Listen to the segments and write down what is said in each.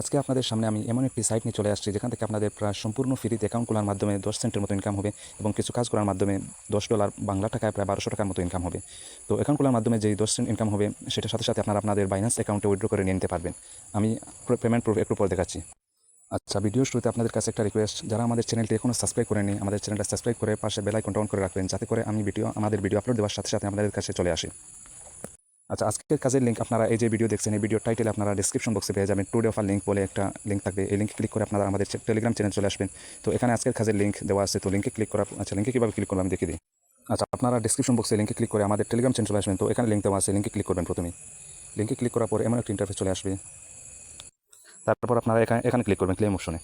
আজকে আপনাদের সামনে আমি এমন একটি সাইট নিয়ে চলে আসছি যেখান থেকে আপনাদের প্রায় সম্পূর্ণ ফ্রিতে অ্যাকাউন্ট খোলার মাধ্যমে 10 সেন্টের মতো ইনকাম হবে এবং কিছু কাজ করার মাধ্যমে $10 বাংলা টাকায় প্রায় 1200 টাকার মতো ইনকাম হবে। তো অ্যাকাউন্ট খোলার মাধ্যমে যেই 10 সেন্ট ইনকাম হবে সেটার সাথে সাথে আপনারা আপনাদের বাইন্যান্স অ্যাকাউন্টে উইথড্র করে নিয়ে নিতে পারবেন। আমি পেমেন্ট প্রুফ একটু পরে দেখাচ্ছি। আচ্ছা, ভিডিও শুরুতে আপনাদের কাছে একটা রিকোয়েস্ট, যারা আমাদের চ্যানেলটি এখনও সাবস্ক্রাইব করেনি আমাদের চ্যানেলটা সাবস্ক্রাইব করে পাশে বেল আইকনটা অন করে রাখবেন, যাতে করে আমাদের ভিডিও আপলোড দেওয়ার সাথে সাথে আপনাদের কাছে চলে আসে। আচ্ছা, আজকের কাজের লিঙ্ক আপনারা এই যে ভিডিও দেখছেন এই ভিডিও টাইটেলে আপনারা ডেসক্রিপশন বক্সে পেয়ে যাবেন। টুডে অফার লিঙ্ক বলে একটা লিঙ্ক থাকবে, এই লিঙ্কে ক্লিক করে আপনারা আমাদের টেলিগ্রাম চ্যানেল চলে আসবেন। তো এখানে আজকের কাজের লিঙ্ক দেওয়া আছে, তো লিঙ্কে ক্লিক করা। আচ্ছা, লিঙ্কে কীভাবে ক্লিক করবো আমি দেখিয়ে দিই। আচ্ছা, আপনারা ডেসক্রিপশন বক্সে লিঙ্কে ক্লিক করে আমাদের টেলিগ্রাম চ্যানেল চলে আসবেন। তো এখানে লিঙ্ক দেওয়া আছে, লিঙ্কে ক্লিক করবেন। প্রথমেই লিঙ্কে ক্লিক করার পর এমন একটা ইন্টারফেস চলে আসবে। তারপর আপনারা এখানে ক্লিক করবেন ক্লেম অপশনে।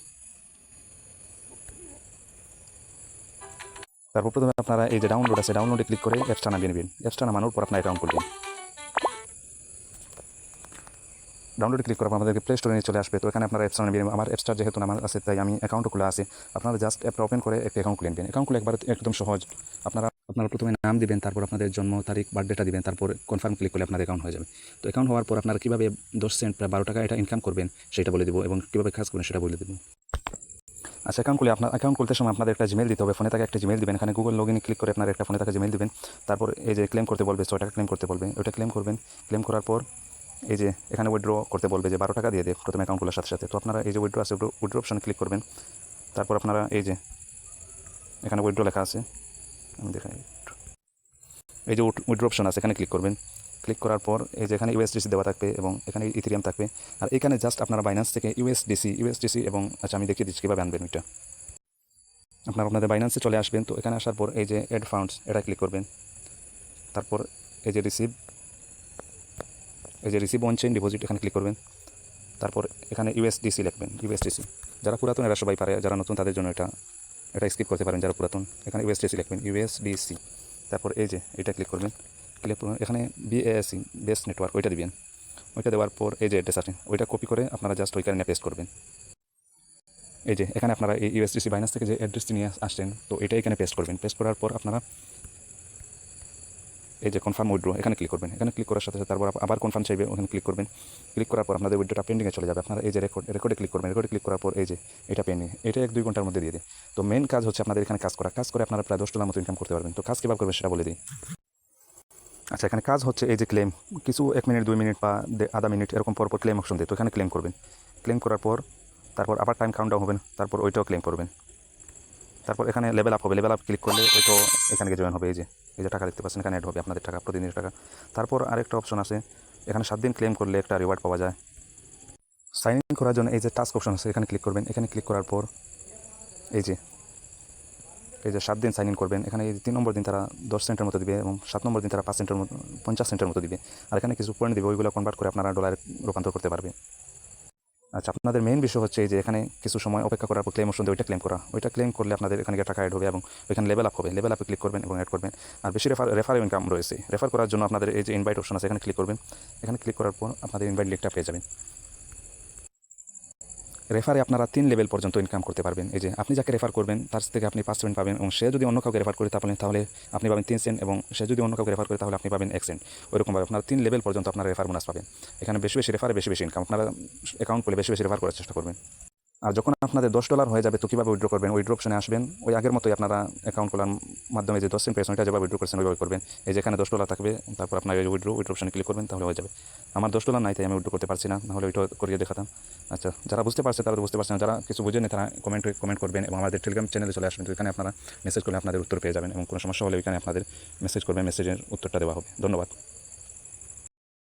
তারপর প্রথমে আপনারা এই যে ডাউনলোড আছে, ডাউনলোডে ক্লিক করে অ্যাপসটা নামিয়ে নেবেন। অ্যাপসটা নামানোর পর আপনার অ্যাকাউন্ট খুলবেন। ডাউনলোডে ক্লিক করার পর আমাদেরকে প্লে স্টোরে নিয়ে চলে আসবে। তো এখানে আপনারা অ্যাপসটা নেবেন। আমার অ্যাপসটা যেহেতু নাম আছে তাই আমি অ্যাকাউন্টও খোলা আছে। আপনারা জাস্ট অ্যাপটা ওপেন করে একটা অ্যাকাউন্ট খুলে নেবেন। অ্যাকাউন্ট খুলে একবার একদম সহজ। আপনারা প্রথমে নাম দিবেন, তারপর আপনাদের জন্ম তারিখ বার্থডেটা দিবেন, তারপর কনফার্ম ক্লিক করলে আপনার অ্যাকাউন্ট হয়ে যাবে। তো অ্যাকাউন্ট হওয়ার পর আপনারা কীভাবে 10 সেন্ট প্রায় 12 টাকা এটা ইনকাম করবেন সেটা বলে দেবো এবং কীভাবে কাজ করবেন সেটা বলে দেবো। আচ্ছা, অ্যাকাউন্ট খুলতে সময় আপনাদের একটা জিমেল দিতে হবে। ফোনে থাকা একটা জিমেল দিবেন। এখানে গুগল লগইনে ক্লিক করে আপনার একটা ফোনে থাকা জিমেল দিবেন। তারপর এই যে ক্লেম করতে বলবে 6 টাকা ক্লেম করতে বলবে, ওইটা ক্লেম করবেন। ক্লেম করার পর এই যে এখানে উইথড্র করতে বলবে যে 12 টাকা দিয়ে দেয় প্রথমে অ্যাকাউন্ট খোলার সাথে সাথে। তো আপনারা এই যে উইথড্র আছে, উইথড্র অপশনে ক্লিক করবেন। তারপর আপনারা এই যে এখানে উইথড্র লেখা আছে, আমি দেখাই, এই যে উইথড্র অপশন আছে এখানে ক্লিক করবেন। ক্লিক করার পর এই যে এখানে ইউএসডিসি দেওয়া থাকবে এবং এখানে ইথেরিয়াম থাকবে। আর এখানে জাস্ট আপনারা বাইন্যান্স থেকে ইউএসডিসি এবং আচ্ছা আমি দেখিয়ে দিচ্ছি কীভাবে আনবেন এটা। আপনাদের বাইন্যান্সে চলে আসবেন। তো এখানে আসার পর এই যে অ্যাড ফান্ডস এটা ক্লিক করবেন। তারপর এই যে রিসিভ অন চেইন ডিপোজিট এখানে ক্লিক করবেন। তারপর এখানে ইউএসডিসি লিখবেন, ইউএসডিসি। যারা পুরাতন এরা সবাই পারে, যারা নতুন তাদের জন্য এটা স্কিপ করতে পারেন যারা পুরাতন। এখানে ইউএসডিসি লিখবেন, ইউএসডিসি। তারপর এই যে এটা ক্লিক করবেন। ক্লিক করবেন এখানে বিএএসি বেস নেটওয়ার্ক ওইটা দিবেন। ওইটা দেওয়ার পর এই যে অ্যাড্রেস আছে ওইটা কপি করে আপনারা জাস্ট ওইখানে পেস্ট করবেন। এই যে এখানে আপনারা এই ইউএসডিসি বাইন্যান্স থেকে যে অ্যাড্রেসটি নিয়ে আসছেন তো এটা এখানে পেস্ট করবেন। পেস্ট করার পর আপনারা এই যে কনফার্ম উইথড্র এখানে ক্লিক করবেন। এখানে ক্লিক করার সাথে সাথে তারপর আবার কনফার্ম চাইবে, ওখানে ক্লিক করবেন। ক্লিক করার পর আপনাদের উইথড্রটা পেন্ডিংয়ে চলে যাবে। আপনারা এই যে রেকর্ডে ক্লিক করবেন। রেকর্ডে ক্লিক করার পর এই যে এটা পেন্ডিং, এটা 1-2 ঘন্টার মধ্যে দিয়ে দেয়। তো মেন কাজ হচ্ছে আপনাদের এখানে কাজ করে আপনারা প্রায় $10 মতো ইনকাম করতে পারবেন। তো কাজ কীভাবে করবেন সেটা বলে দিই। আচ্ছা, এখানে কাজ হচ্ছে এই যে ক্লেম, কিছু 1 মিনিট 2 মিনিট বা আধা মিনিট এরকম পর ক্লেম অপশন দেয়। তো এখানে ক্লেম করবেন। ক্লেম করার পর তারপর আবার টাইম কাউন্ট ডাউন হবেন, তারপর ওইটাও ক্লেম করবেন। তারপর এখানে লেভেল আপ হবে, লেভেল আপ ক্লিক করলে ওইটাও এখানে গিয়ে জয়েন হবে। এই যে টাকা দেখতে পাচ্ছেন এখানে অ্যাড হবে আপনাদের টাকা, প্রতিদিনের টাকা। তারপর আরেকটা অপশন আছে, এখানে 7 দিন ক্লেম করলে একটা রিওয়ার্ড পাওয়া যায়। সাইন ইন করার জন্য এই যে টাস্ক অপশন আছে এখানে ক্লিক করবেন। এখানে ক্লিক করার পর এই যে 7 দিন সাইন ইন করবেন। এখানে এই 3 নম্বর দিন তারা 10 সেন্টের মতো দিবে এবং 7 নম্বর দিন তারা 5 সেন্টের মতো 50 সেন্টের মতো দিবে। আর এখানে কিছু পয়েন্ট দিবে, ওইগুলো কনভার্ট করে আপনারা ডলারে রূপান্তর করতে পারবেন। আচ্ছা, আপনাদের মেইন বিষয় হচ্ছে এই যে এখানে কিছু সময় অপেক্ষা করার পর ক্লেম অপশন দিয়ে ওইটা ক্লেম করা। ওইটা ক্লেম করলে আপনাদের এখানে টাকা অ্যাড হবে এবং ওইখানে লেভেল আপ হবে। লেভেল আপে ক্লিক করবেন এবং অ্যাড করবেন। আর বেশি রেফার ইনকাম রয়েছে। রেফার করার জন্য আপনাদের এই যে ইনভাইট অপশন আছে এখানে ক্লিক করবেন। এখানে ক্লিক করার পর আপনাদের ইনভাইট লিঙ্কটা পেয়ে যাবেন। রেফারে আপনারা 3 লেভেল পর্যন্ত ইনকাম করতে পারবেন। এই যে আপনি যাকে রেফার করবেন তার থেকে আপনি 5 সেন্ট পাবেন এবং সে যদি অন্য কাউকে রেফার করে তাহলে আপনি পাবেন 3 সেন্ট এবং সে যদি অন্য কাউকে রেফার করে তাহলে আপনি পাবেন 1 সেন্ট। ওইরকমভাবে আপনারা 3 লেভেল পর্যন্ত আপনারা রেফার বোনাস পাবেন। এখানে বেশি রেফারে বেশি ইনকাম। আপনারা অ্যাকাউন্ট খুলে বেশি রেফার করার চেষ্টা করবেন। আর যখন আপনাদের $10 হয়ে যাবে তো কীভাবে উইথড্র করবেন, উইথড্র অপশনে আসবেন। ওই আগের মতোই আপনারা অ্যাকাউন্ট খোলার মাধ্যমে যে 10 সেন্ট পেয়েছেন ওইটা যেভাবে উইথড্র করছেন ওইভাবে করবেন। এই যে এখানে $10 থাকবে, তারপর আপনার এই উইথড্র অপশনে ক্লিক করবেন, তাহলে হয়ে যাবে। আমার $10 নাই তাই আমি উইথড্র করতে পারছি না, নাহলে ওইটা করিয়ে দেখাতাম। আচ্ছা, যারা বুঝতে পারছে তারা বুঝতে পারছেন, যারা কিছু বুঝেনি তারা কমেন্ট করবেন এবং আমাদের টেলিগ্রাম চ্যানেলে চলে আসবেন। তো এখানে আপনারা মেসেজ করলে আপনাদের উত্তর পেয়ে যাবেন এবং কোনো সমস্যা হলে ওইখানে আপনাদের মেসেজ করবেন, মেসেজের উত্তরটা দেওয়া হবে। ধন্যবাদ।